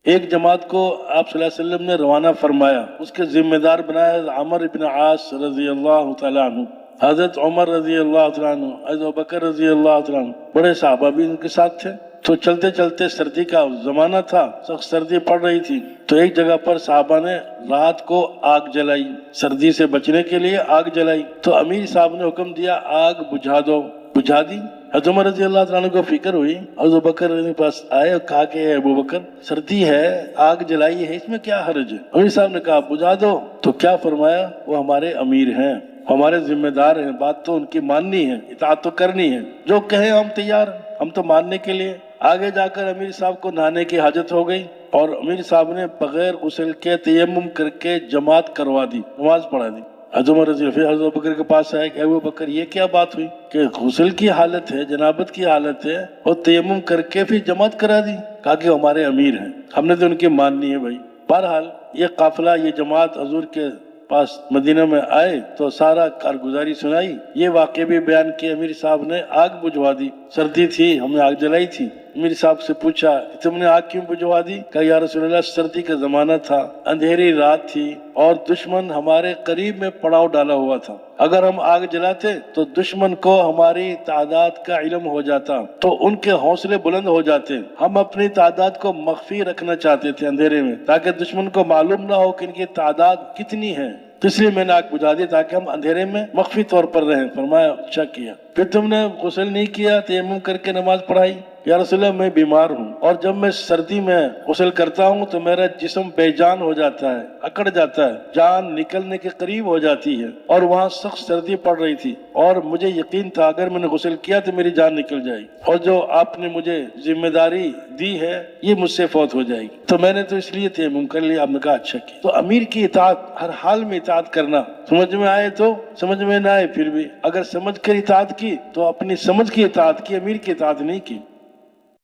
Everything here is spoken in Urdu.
ایک جماعت کو آپ صلی اللہ علیہ وسلم نے روانہ فرمایا، اس کے ذمہ دار بنایا عمر بن عاص رضی اللہ تعالیٰ عنہ، حضرت عمر رضی اللہ تعالیٰ عنہ، حضرت ابوبکر رضی اللہ تعالیٰ عنہ، بڑے صحابہ بھی ان کے ساتھ تھے۔ تو چلتے چلتے سردی کا زمانہ تھا، سخت سردی پڑ رہی تھی، تو ایک جگہ پر صحابہ نے رات کو آگ جلائی، سردی سے بچنے کے لیے آگ جلائی۔ تو امیر صاحب نے حکم دیا آگ بجھا دو، بجھا دی۔ حضرت عمر رضی اللہ تعالیٰ عنہ کو فکر ہوئی، حضرت ابوبکر کے پاس آئے اور کہا کہ اے ابوبکر، سردی ہے، آگ جلائی ہے، اس میں کیا حرج ہے؟ امیر صاحب نے کہا بجھا دو۔ تو کیا فرمایا؟ وہ ہمارے امیر ہیں، ہمارے ذمہ دار ہیں، بات تو ان کی ماننی ہے، اطاعت تو کرنی ہے، جو کہیں ہم تیار ہیں، ہم تو ماننے کے لیے۔ آگے جا کر امیر صاحب کو نہانے کی حاجت ہو گئی اور امیر صاحب نے بغیر غسل کے تیمم کر کے جماعت کروا دی، نماز پڑھا دی۔ حضرت عمر رضی اللہ، پھر حضرت ابوبکر کے پاس آئے کہ ابوبکر یہ کیا بات ہوئی کہ غسل کی حالت ہے، جنابت کی حالت ہے اور تیمم کر کے پھر جماعت کرا دی؟ کہا کہ ہمارے امیر ہیں، ہم نے تو ان کی ماننی ہے بھائی۔ بہرحال یہ قافلہ، یہ جماعت حضور کے پاس مدینہ میں آئے تو سارا کارگزاری سنائی، یہ واقعہ بھی بیان کیا۔ امیر صاحب نے آگ بجھوا دی، سردی تھی، ہم نے آگ جلائی تھی۔ امیر صاحب سے پوچھا تم نے آگ کیوں بجھوا دی؟ کہا یا رسول اللہ، سردی کا زمانہ تھا، اندھیری رات تھی اور دشمن ہمارے قریب میں پڑاؤ ڈالا ہوا تھا، اگر ہم آگ جلاتے تو دشمن کو ہماری تعداد کا علم ہو جاتا تو ان کے حوصلے بلند ہو جاتے، ہم اپنی تعداد کو مخفی رکھنا چاہتے تھے اندھیرے میں، تاکہ دشمن کو معلوم نہ ہو کہ ان کی تعداد کتنی ہے، تو اس لیے میں نے آگ بجھا دی تاکہ ہم اندھیرے میں مخفی طور پر رہیں۔ فرمایا اچھا کیا۔ پھر تم نے غسل نہیں کیا، تیمم کر کے نماز پڑھائی؟ یا رسول اللہ میں بیمار ہوں اور جب میں سردی میں غسل کرتا ہوں تو میرا جسم بے جان ہو جاتا ہے، اکڑ جاتا ہے، جان نکلنے کے قریب ہو جاتی ہے، اور وہاں سخت سردی پڑ رہی تھی اور مجھے یقین تھا اگر میں نے غسل کیا تو میری جان نکل جائے گی اور جو آپ نے مجھے ذمہ داری دی ہے یہ مجھ سے فوت ہو جائے گی، تو میں نے تو اس لیے تیمم کر لیا۔ آپ نے کہا اچھا کیا۔ تو امیر کی اطاعت، ہر حال میں اطاعت کرنا، سمجھ میں آئے تو سمجھ میں نہ آئے پھر بھی، اگر سمجھ کر اطاعت کی تو اپنی سمجھ کی اطاعت کی، امیر کی اطاعت نہیں کی۔